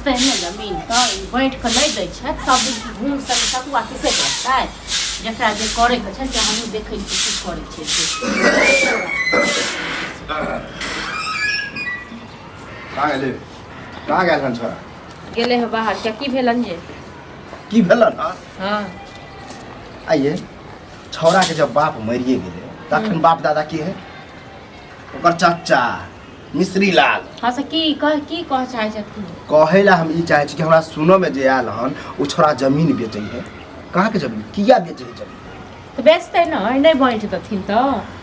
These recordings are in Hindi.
बेचते हैं जमीन तो बैठ के नहीं दै छै सब दिन घूम सब सतुआ किसे करतै जकरा जे करे के छै से हमहूँ देखै छी की करै छै कहाँ गेल हन छोरा गेले है बाहर क्या की भेलन जे की भेलन हाँ आइए छौरा के जब बाप मरिए गेले तखन बाप दादा की है ओकर चाचा मिश्री लाल हाँ से की कह चाहे छथिन कहे ला हम ई चाहे छी कि हमरा सुनो में जे आयल हन ओ छोरा जमीन बेचै है कहाँ के जमीन किया बेचै है जमीन तो बेचते नहीं बैठ देथिन तो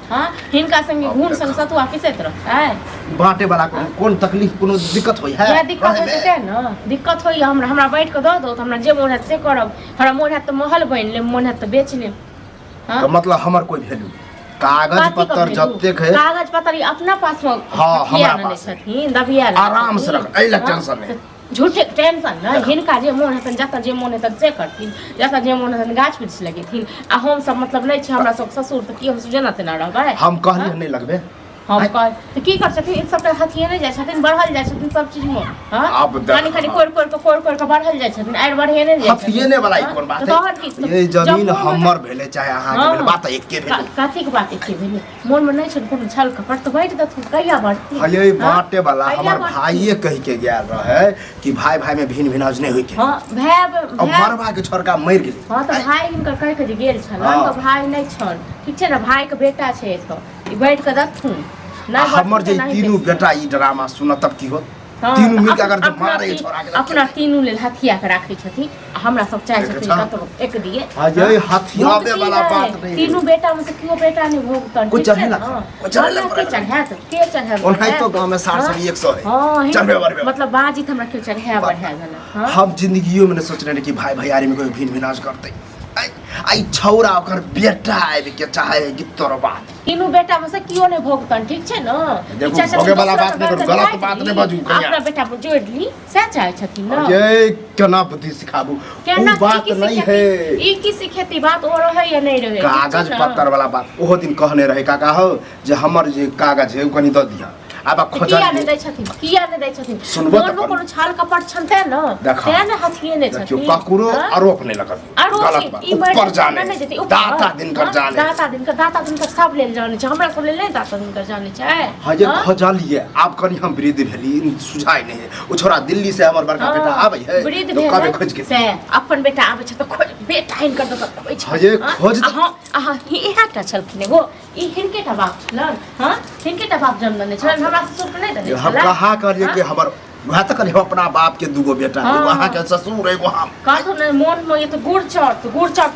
हाँ हिनका संगे घून संग सतुआ पिसैत रहतै बांटे वाला कोन तकलीफ कोनो दिक्कत होई है क्या दिक्कत होते है ना दिक्कत होई हमरा बैठ के दो दो तो हमरा जे मोन हैत से करब हमरा मोन हैत तो महल बन लेब मोन हैत तो बेच लेब तो मतलब हमर कोई वैल्यू कागज पत्तर जतेक है कागज पत्तर अपना पास में हां हमरा पास छथिन दबिया आराम से रख एला टेंशन नहीं झूठे टेंशन ना हिनका जे मोन हेतन जत जे मोन हेतन से करथिन जत जे मोन हेतन गाछ वृक्ष लगेथिन आ हम सब मतलब नहीं छै हमरा सब ससुर त की हम जेना तेना रहबै हम कहलिए नहीं लगबे हम कह त की कर छथिन एक सबटा हथिये नहीं जाय छथिन बढ़ल जाय छथिन सब चीज में हां खाली कोर के बढ़ल जाय छथिन आर बढ़े नहीं जाय हथिये ने वाला कोन बात है ये जमीन हमर भेले चाहे अहाँ के भेले बात एके भेले काथी के बात एके भेले मन में नहीं छै कोनो छल कपट त बैठ दथु कहिया बढ़ती हले बाटे वाला हमर भाईए कह के गेल रहे कि भाई भाई में भिन्न भिन्न नहीं होई के हां भाई मरवा के छोरका मर गेल हां त भाई हिनकर कह के गेल छल त भाई नहीं छल ठीक छै ना भाई के बेटा छै एतो ई बैठ के दथु ना हमर जे तीनों बेटा ई ड्रामा सुन तब की हो तीनों मिल के अगर जब मारे छोरा के अपना तीनों लेल हथिया के राखै छथि हमरा सब चाहे छथि कतो एक दिए हां ये हथियावे वाला बात नहीं तीनों बेटा में से कियो बेटा नहीं भोगतन कुछ चढ़ेला कुछ चढ़ेला के चढ़े ओनहै तो गांव में 60 से 100 है हां चढ़े बारे मतलब बाजी हमरा के चढ़े बढ़ा गेल हम जिंदगियों में सोच रहे कि भाई भैयारी में कोई भिन्न विनाश करते आई छौरा ओकर बेटा आबे के चाहे कि तोर बात तीनों बेटा में से कियो नहीं भोगतन ठीक छै ना देखो भोगे वाला बात नहीं कर गलत बात नहीं बाजू कहिया अपना बेटा को जोड़ ली से चाहे छथिन ना ये केना बुद्धि सिखाबू वो बात नहीं है ई की सिखेती बात और है या नहीं रहे कागज पत्तर वाला बात ओहो दिन कहने रहे काका हो जे हमर जे कागज है कनी द दिया अब खोजा किया नहीं दै छथिन सुनबो त कोनो छाल कपट छनते न ते ने हथिये ने छथिन क्यों ककरो आरोप नहीं लगत गलत बात ऊपर जाने दाता दिन कर सब लेल जाने छै हमरा सब लेल नहीं दाता दिन कर जाने छै हजे खोजा लिए आप कनी हम वृद्ध भेली सुझाई नहीं है ओ छोरा दिल्ली से हमर बड़का बेटा आबै है तो कबे खोज के से अपन बेटा आबै छै तो खोज बेटा हिनकर तो खोज छै हजे खोज आहा इहाटा छलखिन एगो ई हिनकेटा बाप छलन हां हिनकेटा बाप जन्म देने छलन हमरा ससुर के नहीं देने हम कहा करिए कि हमर वहाँ तक अपना बाप के दूगो बेटा है वहाँ के ससुर एगो हम काथो ने मन में ये तो गुड़ चाट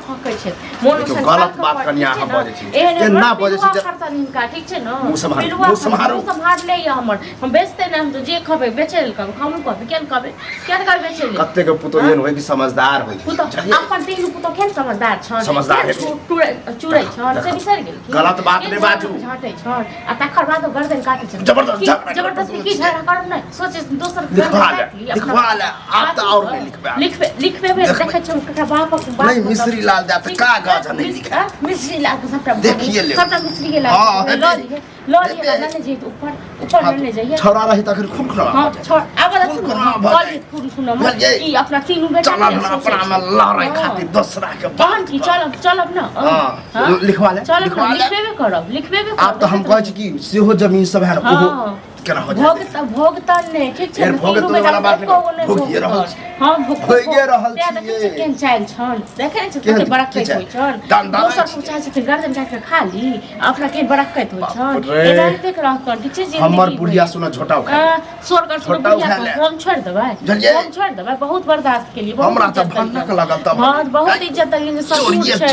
फकै छै मन में गलत बात कन्या हम बजे छी एना बजे छी करता इनका ठीक छै ना मुंह संभार ले हमर हम बेचते ने हम तो जे खबे बेचेल कब हम कहबे केन कहबे बेचेल कत्ते के पुतो एहन होय कि समझदार होय पुतो अपन तीन पुतो केन समझदार छ समझदार है चुरै छ से बिसर गेल गलत बात ने बाजू झाटै छ आ तकर बाद गर्दन काटै छ जबरदस्ती की झगड़ा करब नहीं सोचे लिखवा ले आप तो और नहीं लिखबे देखे छ ककरा बाप नहीं मिश्री लाल दा त कागज नहीं लिखा मिश्री लाल के सबटा देखिए ले सबटा मिश्री के लाल लो लिए ना जे ऊपर नहीं जाइए छोरा रही त फिर खून खराब हां छोड़ अब बोल सुनो ई अपना तीनों बेटा चल अपना में लड़ाई खातिर दूसरा के बहन की चलब ना हां लिखवा ले लिखबे आप तो हम कहै छी कि सेहो जमीन सब है ओहो केना हो जाए भोगतन ने ठीक छै भोगतन वाला बात नहीं भोगिए रहल हां भोगिए रहल छी केन चाइल छन देखे छै कते बड़कैत होय छन दोसर पूछा छै गर्दन काट के खा ली अपना केन बड़कैत होय छन एना देख रहत ठीक छै जिंदगी हमर बुढ़िया सुना झोटा उठा सोरकर बुढ़िया हम छोड़ देबै बहुत बर्दाश्त के लिए हमरा त भनक लागल त हां बहुत इज्जत देलिए सब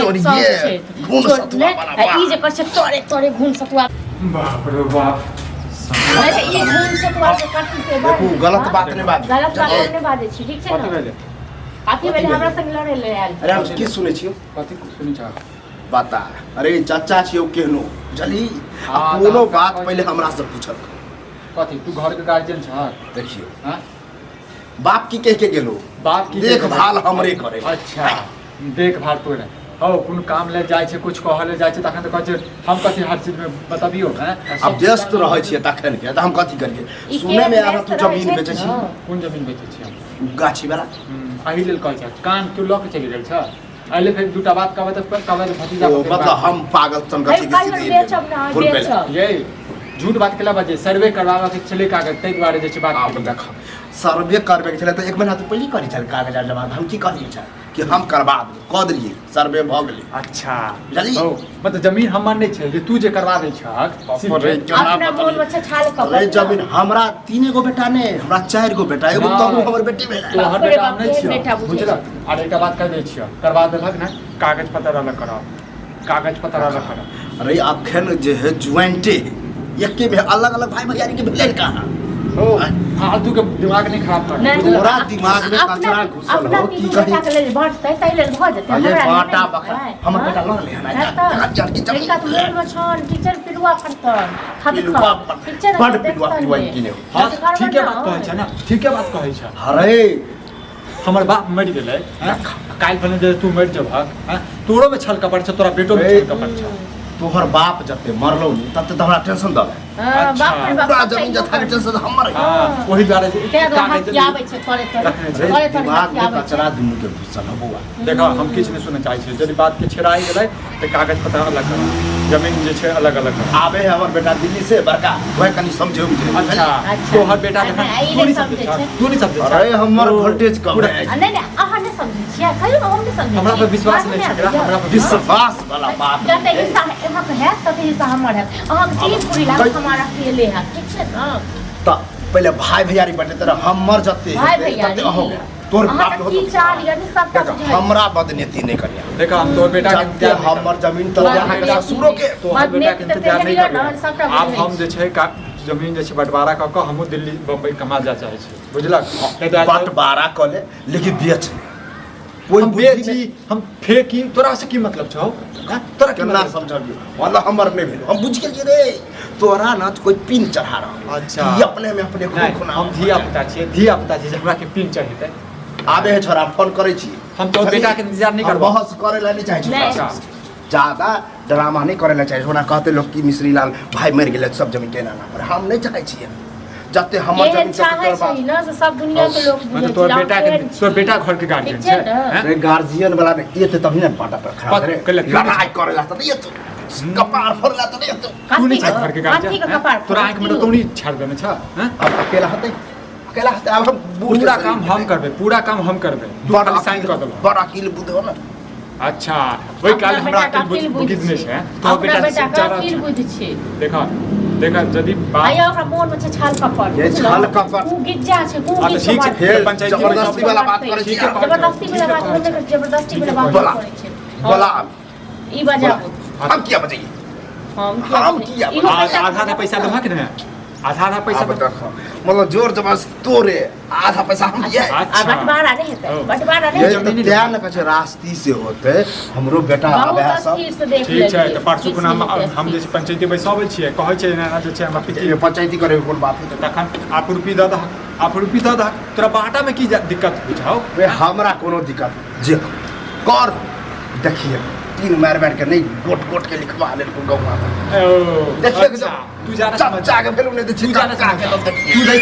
चोरिए घून सतुआ वाला ई जे कर छै तोरे घून सतुआ बाप रे बाप ये घून सतुआ के करती से देखो गलत बात नहीं बाजे छी ठीक छै ना आके बेले हमरा संग लड़े ले आयल अरे हम की सुनै छियो कथि सुनै छ बता अरे चाचा छियो केहनो बुझली कोनो बात पहले हमरा से पूछल कथि तू घर के गार्जियन छ देखियो हां बाप की कह के गेलो बाप की देखभाल हमरे करे अच्छा देखभाल तोरे हो कोनो काम ले जाय छै कुछ कहऽ ले जाय छै तखन त कहै छै हम कथि हर चीज में बताबियो हैं अब व्यस्त रहै छियै तखन के त हम कथि करिए सुने में आरा तू जमीन बेचै छी कोन जमीन बेचै छी हम गाछी वाला एहि लेल कहै छै कान तू लऽ के चलि गेल छ एले फिर दूटा बात कहबै त कहबै भतीजा मतलब हम पागल सन कथि के सीधे ये झूठ बात केला बजे सर्वे करवावा के चले कागज तै दुआरे जे छै बात आप देख सर्वे करबे के छले त एक महीना तो पहले करी छल कागज जमा हम की कहलिए छ कि हम करवा दे क देलिए सर्वे भ गेलै अच्छा जल्दी मतलब जमीन हमर नै छै जे तू जे करवा दै छ अपना मोन में छाल क अरे जमीन हमरा 3 गो बेटा ने हमरा 4 गो बेटा एगो तो हमर बेटी भेल तो हर बेटा नै छै बुझला आर एकटा बात कह दै छियै करवा देलक ना कागज पत्र अलग कराओ कागज पत्र अलग कराओ अरे अखन जे है ज्वाइंटे एके में अलग अलग भाई भैयारी के भेल कहां हो फालतू के दिमाग नहीं खराब कर तोरा दिमाग में कचरा घुसल हो की कही के लेल बढ़तै तै लेल भ जेतै अरे बाटा बका हमर बेटा ल ले हना जा की जमीन का मोन में छन टीचर पिलुआ फटतन टीचर बड़ पिलुआ पिलुआ किने हां ठीक है बात कहै छै ना ठीक है बात कहै छै अरे हमर बाप मर गेलै काल भने जे तू मर जबहक तोरो में छल कपड़ छ तोरा बेटो में छल कपड़ छ तोहर बाप जते मरलो नी तते त हमरा टेंशन दल हां बाप रे बाप जमीन जथा के टेंशन हमर ओही द्वारे कागज आबै छै करे दिमाग में कचरा दुनु के घुसल हो बुआ देखो हम किछ नहीं सुनना चाहै छी यदि बात के छेड़ाई गेलै त कागज पत्र अलग करो जमीन जे छै अलग अलग करो आबे है हमर बेटा दिल्ली से बड़का वह कनी समझे मुझे अच्छा तोहर बेटा तू नहीं समझे अरे हमर वोल्टेज कम है नहीं नहीं अहाँ नहीं समझे छियै कहियो हम नहीं समझे हमरा पे विश्वास नहीं छै हमरा पे विश्वास वाला बात जते हिस्सा यहाँ पे है तते हिस्सा हमर है अहाँ के चीज पूरी लाग हमारा अकेले है ठीक छै ना त पहले भाई भैयारी बटे तेरा हमर जते भाई भैयारी हो गया तोर बाप हो की चाल यानी सब का हमरा बदनीति नहीं करिया देखो हम तोर बेटा के हमर जमीन तो ससुरो के तोहर बेटा के इंतजार नहीं कर अब हम जे छै जमीन जे छै बंटवारा क के हमहु दिल्ली बम्बई कमा जा चाहे छी बुझलक बंटवारा क ले लेकिन बेच कोई बेची हम फेंकी तोरा से की मतलब छौ तोरा केना समझबियो वाला हमर नहीं भेल हम बुझ गेलिए रे तोरा ना कोई पिन चढ़ा रहा अच्छा ये अपने में अपने खून हम धिया पुता छी हमरा के पिन चढ़ेतै आबे है छोरा फोन करे छी हम तो बेटा के इंतजार नहीं करबो बहस करे ला नहीं चाहे छी ज्यादा ड्रामा नहीं करे ला चाहे होना कहते लोग की मिश्री लाल भाई मर गेले सब जमीन केना ना पर हम नहीं चाहे छी जते हमर जमीन चाहे छी ना सब दुनिया के लोग बुझे तोर बेटा घर के गार्जियन छै रे गार्जियन वाला ने ये तो तभी ना पाटा पर खड़ा रे लड़ाई करे ला त ये तो कपार फोड़ला त ये तो तू नहीं छै घर के गार्जियन तोरा आंख में तो नहीं छाड़ देने छ हैं अब अकेला हते अब हम पूरा काम हम करबे तू खाली साइन कर दो बड़ा किल बुध हो ना अच्छा वही काल हमरा अकेले बुझने छै तो बेटा किल बुझ छै देखा यदि आया ओकरा मोन में छाल कपड़ ये छाल कपड़ उ गिज्जा छै उ ठीक छै फिर जबरदस्ती वाला बात करे छी जबरदस्ती वाला बात करे छै बोला ई बजा हम क्या बताइए हम क्या आधा पैसा देबक ने आधा पैसा मतलब जोर जबरदस्त तोरे आधा पैसा हम दिए बंटवारा नहीं हेतै बंटवारा नहीं जमीन ध्यान कछ रास्ती से होते हमरो बेटा आबे सब ठीक छै त परसु कोना हम जे पंचायती बैसाबै छियै कहै छै ना जे छै हमरा पिति पंचायती करे कोन बात है तखन आप रुपी द तोरा बाटा में की दिक्कत बुझाओ वे हमरा कोनो दिक्कत जे कर देखिए 3 मार के नहीं गोट के लिखवा ले को गौवा देखिए तू जाना चाचा के भेलु नहीं त छिका के देखिए